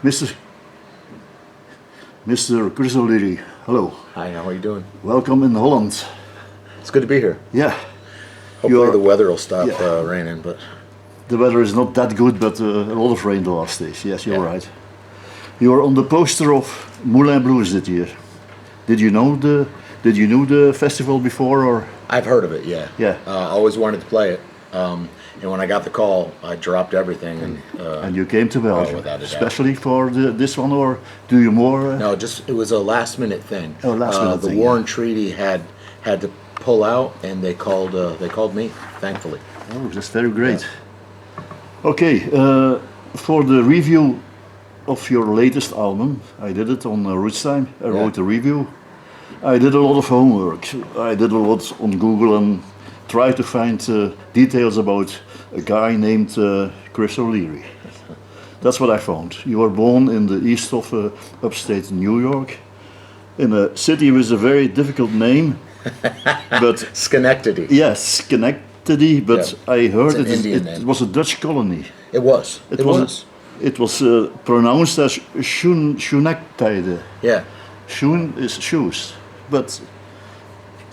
Mr. Mr. Chris O'Leary, hello. Hi, how are you doing? Welcome in Holland. It's good to be here. Yeah. Hopefully the weather will stop raining, but the weather is not that good, but a lot of rain the last days. Yes, you're right. You're on the poster of Moulin Blues this year. Did you know the festival before, or? I've heard of it. Yeah. Yeah. Always wanted to play it, and when I got the call, I dropped everything And you came to Belgium, without a doubt. especially for this one, or do you more? No, just it was a last minute thing. Oh, last minute the thing, Warren Treaty had to pull out, and they called me. Thankfully. Oh, that's very great. Yeah. Okay, for the review of your latest album, I did it on Roots Time. I wrote a review. I did a lot of homework. I did a lot on Google and tried to find details about a guy named Chris O'Leary. That's what I found. You were born in the east of upstate New York, in a city with a very difficult name, but Schenectady. Yes, Schenectady. But I heard it was a Dutch colony. It was. It was pronounced as Schoenectide. Yeah. Schoen is shoes, but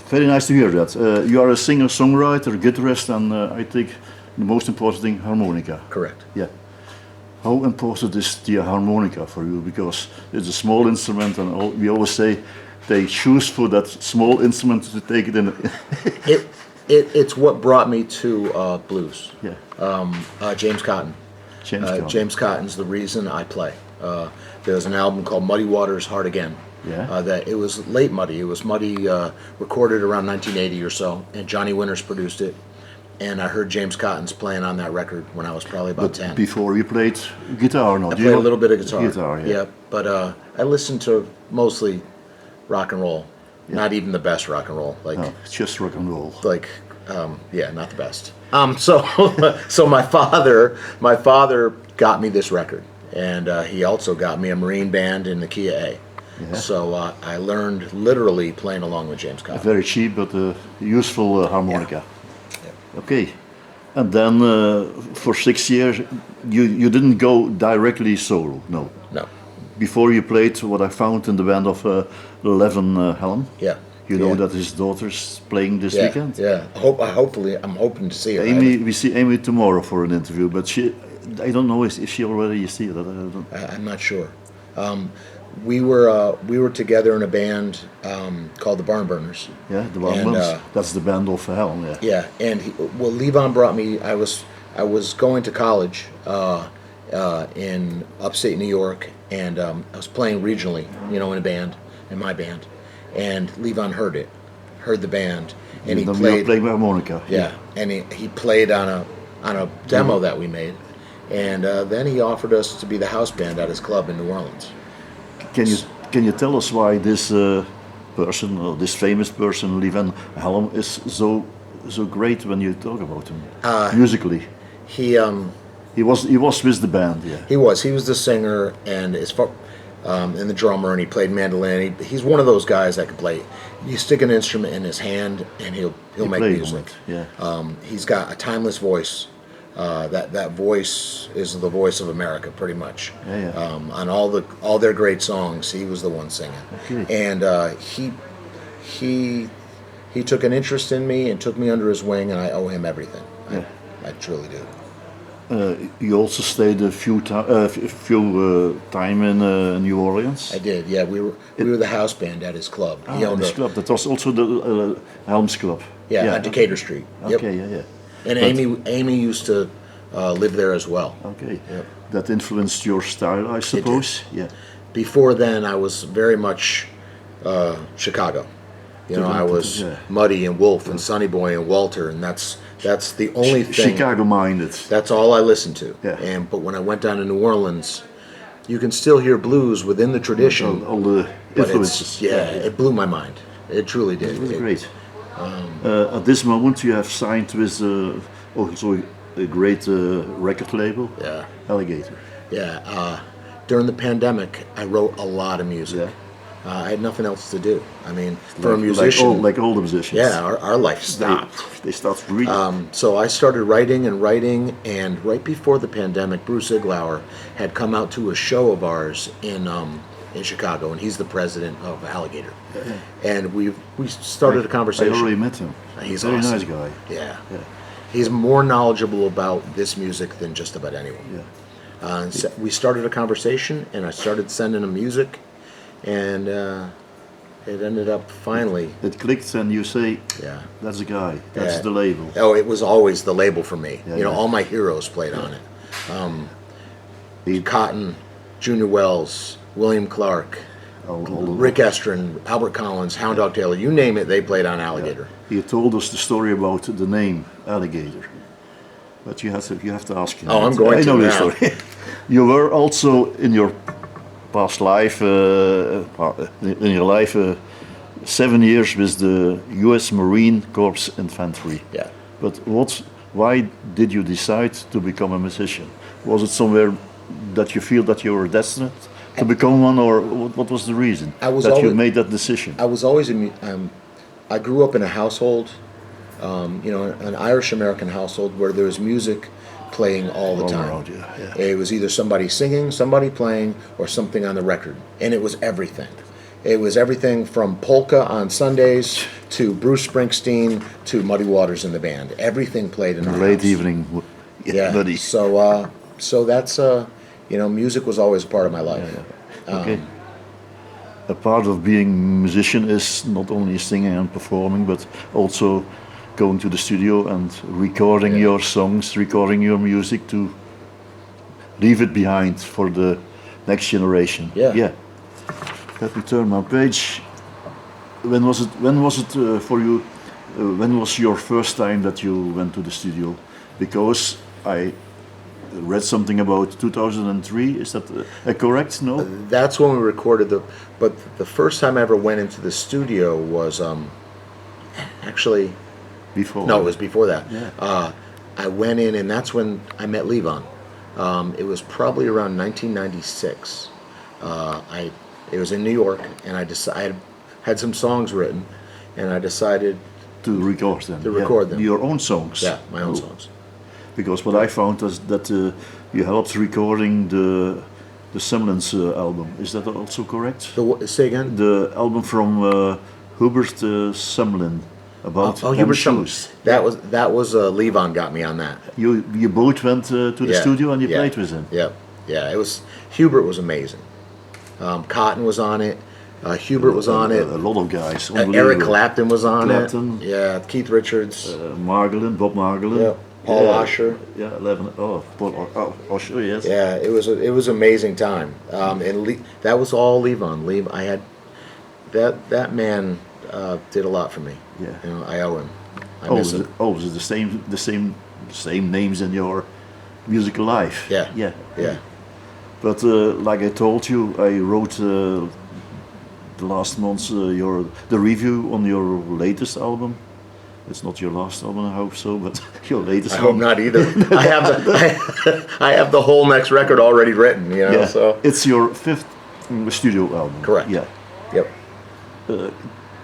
very nice to hear that. You are a singer-songwriter, guitarist, and I think the most important thing, harmonica. Correct. Yeah. How important is the harmonica for you? Because it's a small instrument, and we always say they choose for that small instrument to take it in. It's what brought me to blues. Yeah. James Cotton. James Cotton's the reason I play. There's an album called Muddy Waters, Hard Again. Yeah. That it was late Muddy. It was Muddy recorded around 1980 or so, and Johnny Winters produced it. And I heard James Cotton's playing on that record when I was probably about 10. Before you played guitar, no? I played a little bit of guitar. Guitar, yeah. But I listened to mostly rock and roll. Yeah. Not even the best rock and roll. Like no, it's just rock and roll. Like, not the best. So my father got me this record, and he also got me a Marine band in the Kia A. Yeah. So I learned literally playing along with James Cotton. Very cheap but useful harmonica. Yeah. Okay, and then for 6 years you didn't go directly solo, no? No. Before you played what I found in the band of Levin Helm. Yeah. You know that his daughter's playing this weekend? Yeah. I'm hoping to see her. We see Amy tomorrow for an interview, but I don't know if she already see that. I'm not sure. We were together in a band called the Barn Burners. Yeah, the Barn Burners. That's the band of Helm. Yeah. Yeah, and Levon brought me. I was going to college in upstate New York, and I was playing regionally, in a band, in my band, and Levon heard the band, and he played harmonica. Yeah, and he played on a demo that we made, and then he offered us to be the house band at his club in New Orleans. Can you tell us why this person, or this famous person, Levin Helm, is so great when you talk about him musically? He was with the band. Yeah. He was the singer and and the drummer, and he played mandolin. He's one of those guys that can play. You stick an instrument in his hand, and he'll make music. Yeah. He's got a timeless voice. That voice is the voice of America, pretty much. Yeah. On all their great songs, he was the one singing. Okay. And he took an interest in me and took me under his wing, and I owe him everything. Yeah. I truly do. You also stayed a few time in New Orleans. I did. Yeah, we were the house band at his club. His club. That was also the Helms Club. Yeah, on Decatur Street. Okay. Yep. Yeah. And Amy used to live there as well. Okay. Yep. That influenced your style, I suppose. Yeah. Before then, I was very much Chicago. I was Muddy and Wolf and Sonny Boy and Walter, and that's the only thing. Chicago-minded. That's all I listened to. Yeah. But when I went down to New Orleans, you can still hear blues within the tradition. All the influences. It blew my mind. It truly did. It was great. At this moment, you have signed with also a great record label. Yeah. Alligator. Yeah. During the pandemic, I wrote a lot of music. Yeah. I had nothing else to do. I mean, for a musician, like all the musicians. yeah, our life stopped. They start reading. So I started writing and writing, and right before the pandemic, Bruce Iglauer had come out to a show of ours in Chicago, and he's the president of Alligator. And we started a conversation. I already met him. He's very awesome. nice guy. Yeah. He's more knowledgeable about this music than just about anyone. Yeah. So we started a conversation, and I started sending him music, and it ended up finally. It clicked, and you say, Yeah. that's the guy. That's the label. Oh, it was always the label for me. Yeah, you know, yeah. all my heroes played on it. Cotton, Junior Wells, William Clark, All the- Rick Estrin, Albert Collins, Hound Dog Taylor, you name it, they played on Alligator. He told us the story about the name Alligator, but you have to ask him. Oh, I'm going I to know the now. story. You were also in your past life, in your life, 7 years with the U.S. Marine Corps Infantry. Yeah. But why did you decide to become a musician? Was it somewhere that you feel that you were destined to become one, or what was the reason I was that you always- made that decision? I was always I grew up in a household, you know, an Irish American household where there was music playing all the All time. around, yeah. It was either somebody singing, somebody playing, or something on the record, and it was everything. It was everything from polka on Sundays to Bruce Springsteen to Muddy Waters in the band. Everything played in the Late house. evening, Yeah. buddy. So that's you know, music was always a part of my life. Okay. A part of being a musician is not only singing and performing, but also going to the studio and recording your songs, recording your music to leave it behind for the next generation. Yeah. Let me turn my page. When was it? When was it for you? When was your first time that you went to the studio? Because I read something about 2003. Is that correct? No. That's when we recorded but the first time I ever went into the studio was actually Before. no, it was before that. Yeah. I went in, and that's when I met Levon. It was probably around 1996. It was in New York, and I had some songs written, and I decided To record them. To record them. Your own songs. yeah, my own Oh. songs. Because what I found is that you helped recording the Semblance album. Is that also correct? Say again. The album from Hubert Semlin about them Hubert shoes. That was Levon got me on that. You both went to the Yeah, studio and you yeah, played with him. Yeah. It was Hubert was amazing. Cotton was on it. Hubert was on it. A lot of guys. Eric unbelievable. Clapton was on Clapton. it. Yeah, Keith Richards. Margolin, Bob Margolin. Yeah, Paul Osher. Yeah, 11. Oh, Paul Osher, yes. Yeah, it was amazing time. And that was all Levon. I had that man did a lot for me. Yeah. You know, I owe him. I miss him. Is it the same names in your musical life? Yeah. Yeah. But like I told you, I wrote the last month the review on your latest album. It's not your last album, I hope so, but your latest I album. hope not either. I have the whole next record already written. You know, Yeah, so it's your fifth studio album. Correct. Yeah. Yep.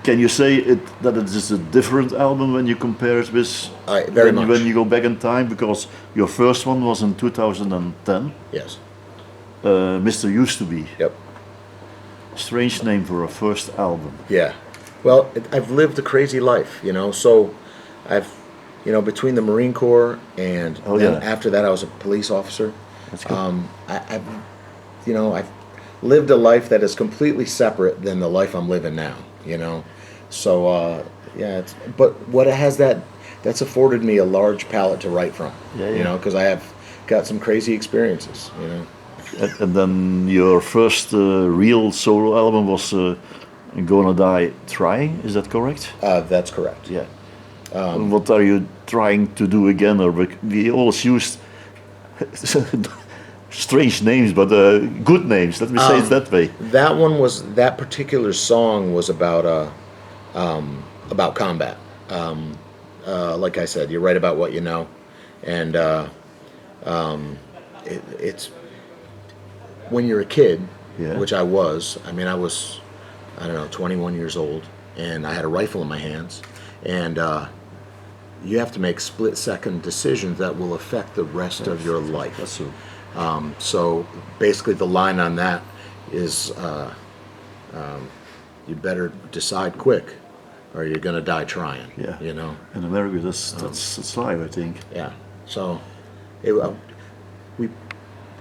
Can you say that it is a different album when you compare it with very much. when you go back in time? Because your first one was in 2010. Yes. Mr. Used to Be. Yep. Strange name for a first album. Yeah. Well, I've lived a crazy life, you know. So, between the Marine Corps and then after that, I was a police officer. That's good. I've lived a life that is completely separate than the life I'm living now. You know, so but what it has that's afforded me a large palette to write from. Yeah. You know, because I have got some crazy experiences. You know. And then your first real solo album was Gonna Die Trying, is that correct? That's correct. Yeah. What are you trying to do again? Or we always used strange names, but good names. Let me say it that way. That particular song was about combat. Like I said, you write about what you know, and it's when you're a kid, Yeah. which I was. I mean, I was I don't know, 21 years old, and I had a rifle in my hands, and you have to make split-second decisions that will affect the rest of your life. That's so. So basically, the line on that is, you better decide quick, or you're going to die trying. Yeah. You know. In America, that's life, I think. Yeah. So, we.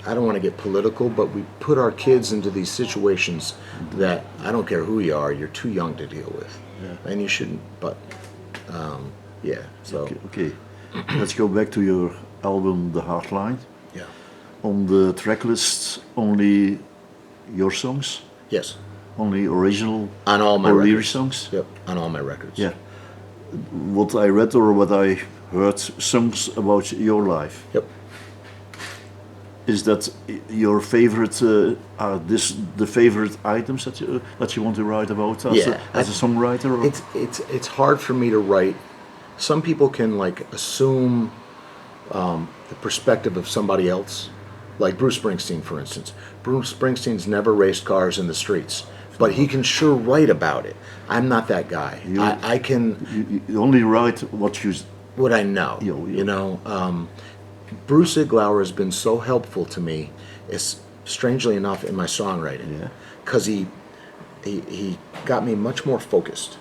I don't want to get political, but we put our kids into these situations that I don't care who you are, you're too young to deal with, and you shouldn't. But yeah. So. Okay. Let's go back to your album, The Heartline. Yeah. On the track list, only your songs, Yes. only original On all my or records. LEARY songs. Yep. On all my records. Yeah. What I read or what I heard, songs about your life. Yep. Is that your favorite? Are this the favorite items that you want to write about as a songwriter? Or? It's hard for me to write. Some people can like assume the perspective of somebody else, like Bruce Springsteen, for instance. Bruce Springsteen's never raced cars in the streets, but he can sure write about it. I'm not that guy. I can. You only write what I know. You know. Bruce Iglauer has been so helpful to me, is strangely enough, in my songwriting. Yeah. Because he got me much more focused.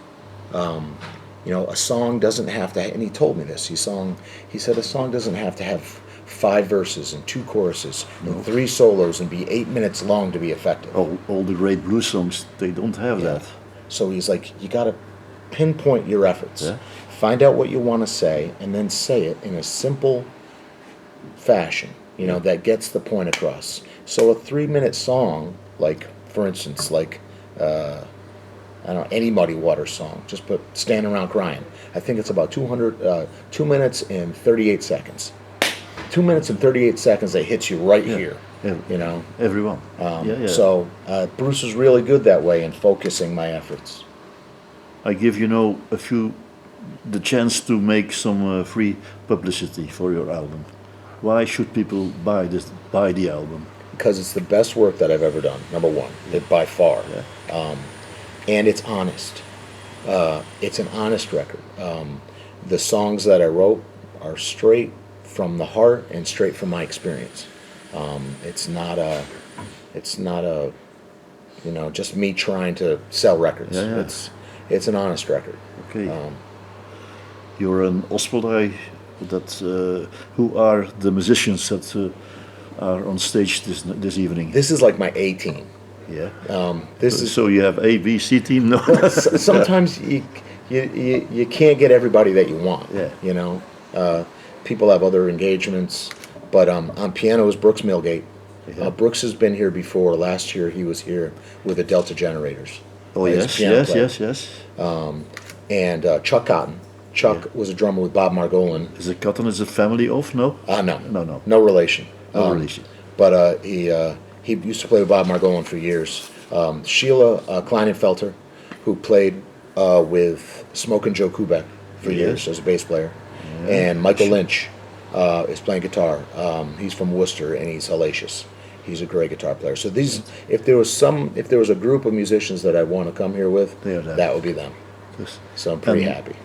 You know, a song doesn't have to, and he told me this. He said a song doesn't have to have 5 verses and 2 choruses and 3 solos and be 8 minutes long to be effective. All the great blues songs, they don't have that. So he's like, you got to pinpoint your efforts. Yeah. Find out what you want to say, and then say it in a simple fashion, you know, that gets the point across. So a 3-minute song, like, for instance, like, I don't know, any Muddy Waters song, just put Standing Around Crying. I think it's about 2 minutes and 38 seconds. 2 minutes and 38 seconds that hits you right here, you know. Everyone. So Bruce was really good that way in focusing my efforts. I give the chance to make some free publicity for your album. Why should people buy the album? Because it's the best work that I've ever done. Number one, by far, and it's honest. It's an honest record. The songs that I wrote are straight from the heart and straight from my experience. It's not a, you know, just me trying to sell records. It's an honest record. Okay. You're an OSPEL guy. Who are the musicians that are on stage this evening? This is like my A team. Yeah. So you have A, B, C team. No. Sometimes you can't get everybody that you want. Yeah. You know, people have other engagements, but on piano is Brooks Milgate. Yeah. Brooks has been here before. Last year he was here with the Delta Generators. Oh yes. And Chuck Cotton. Chuck was a drummer with Bob Margolin. Is it Cotton is a family of? No? No relation. No relation. But he used to play with Bob Margolin for years. Sheila Kleinenfelter, who played with Smoke and Joe Kubek for years as a bass player. Yeah. And Michael Lynch is playing guitar. He's from Worcester and he's hellacious. He's a great guitar player. So if there was a group of musicians that I want to come here with, that would be them. Yes. So I'm pretty happy.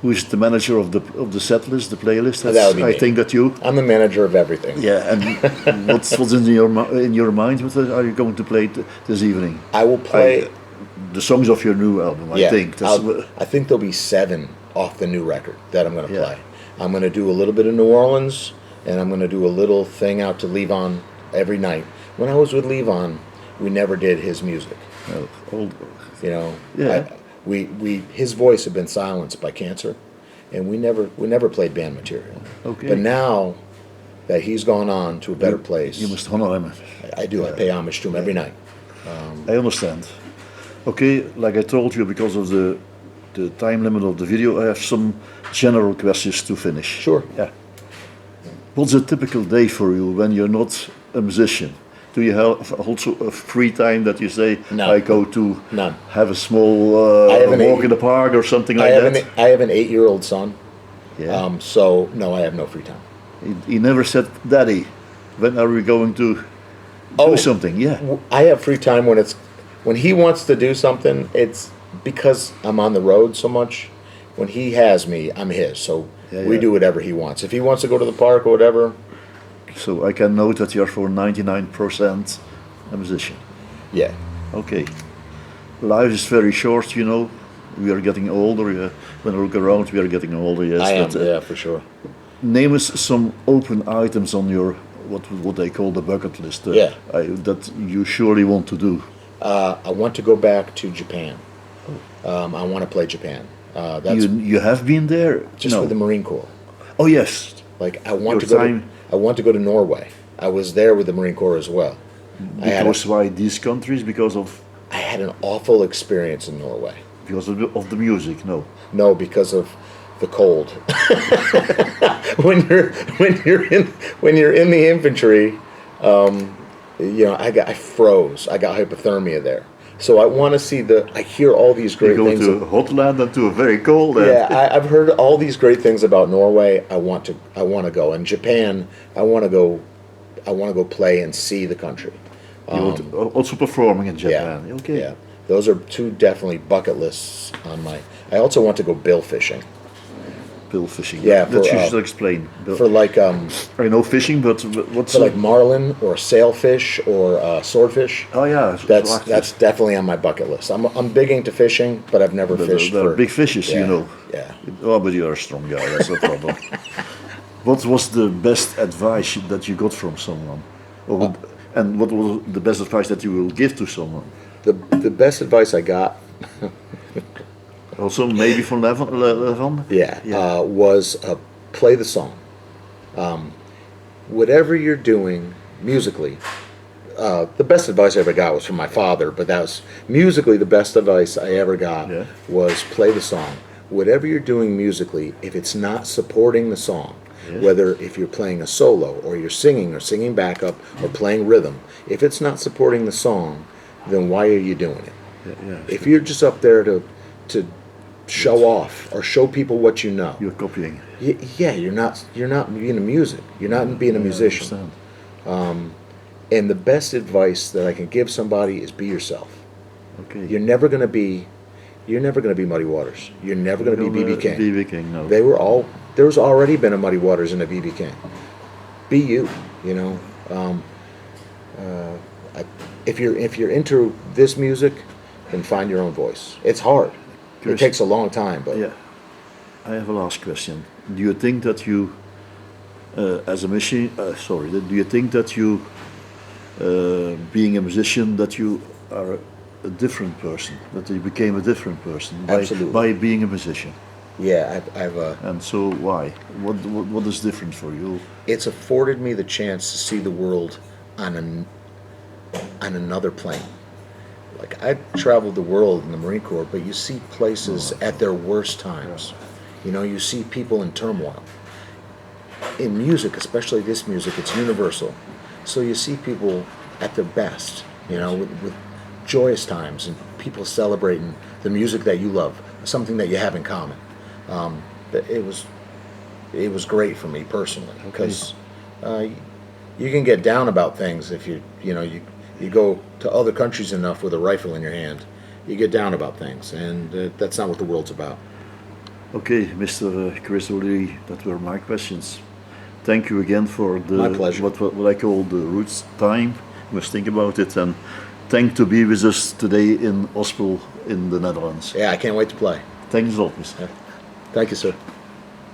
Who is the manager of the set list, the playlist? That would be me. I think that you. I'm the manager of everything. Yeah, and what's in your mind? What are you going to play this evening? I will play the songs of your new album. I think. I think there'll be 7 off the new record that I'm going to play. I'm going to do a little bit of New Orleans, and I'm going to do a little thing out to Levon every night. When I was with Levon, we never did his music. You know. Yeah. His voice had been silenced by cancer, and we never played band material. Okay. But now that he's gone on to a better place, you must honor him. I do. I pay homage to him every night. I understand. Okay, like I told you, because of the time limit of the video, I have some general questions to finish. Sure. Yeah. What's a typical day for you when you're not a musician? Do you have also a free time that you say, I go to have a small walk in the park or something like that? I have an 8-year-old son. Yeah. So, no, I have no free time. He never said, Daddy, when are we going to do something? Yeah. I have free time when when he wants to do something, it's because I'm on the road so much. When he has me, I'm his. So we do whatever he wants. If he wants to go to the park or whatever. So I can note that you're for 99% a musician. Yeah. Okay. Life is very short, you know. We are getting older. When I look around, we are getting older. Yes, I am. but, Yeah, for sure. name us some open items on your what they call the bucket list. That you surely want to do. I want to go back to Japan. I want to play Japan. That's You have been there? just No. with the Marine Corps. Oh yes. Like I want Your to go. time- I want to go to Norway. I was there with the Marine Corps as well. Because why these countries? Because of I had an awful experience in Norway. of the music? No. No, because of the cold. when you're in the infantry, you know, I froze. I got hypothermia there. So I want to see I hear all these great You go things. to a hot land and to a very cold land. Yeah, I've heard all these great things about Norway. I want to go. And Japan, I want to go. I want to go play and see the country. You want also performing in Japan. Yeah. Okay. Yeah. Those are two definitely bucket lists on my. I also want to go bill fishing. Bill fishing. Yeah, That for, you should explain. For like I know fishing, but what's for like marlin or sailfish or swordfish. Oh yeah, That's definitely on my bucket list. I'm big into fishing, but I've never fished. They're big fishes, yeah, you know. Yeah. Oh, but you're a strong guy. That's no problem. What was the best advice that you got from someone, and what was the best advice that you will give to someone? The best advice I got. Also, maybe from Levon? Yeah. Was play the song. Whatever you're doing musically, the best advice I ever got was from my father, but that was musically the best advice I ever got was play the song. Whatever you're doing musically, if it's not supporting the song, whether if you're playing a solo or you're singing backup or playing rhythm, if it's not supporting the song, then why are you doing it? If you're just up there to show off or show people what you know, You're copying. you're not being a music. You're not being a musician. And the best advice that I can give somebody is be yourself. Okay. You're never gonna be Muddy Waters. You're never gonna be B.B. King. B.B. King, no. There's already been a Muddy Waters and a B.B. King. Be you. You know. If you're into this music, then find your own voice. It's hard. It takes a long time, but Yeah. I have a last question. Do you think that you, as a musician, do you think that you, being a musician, that you are a different person, that you became a different person Absolutely. by being a musician? yeah, I've And so why? What is different for you? it's afforded me the chance to see the world on another plane. Like I traveled the world in the Marine Corps, but you see places at their worst times. You know, you see people in turmoil. In music, especially this music, it's universal. So you see people at their best, you know, with joyous times and people celebrating the music that you love, something that you have in common. It was great for me personally because you can get down about things if you go to other countries enough with a rifle in your hand, you get down about things, and that's not what the world's about. Okay, Mr. Chris O'Leary, that were my questions. Thank you again for My pleasure. what I call the roots time. We must think about it, and thank to be with us today in OSPEL in the Netherlands. Yeah, I can't wait to play. Thanks a lot, Mr. Thank you, sir.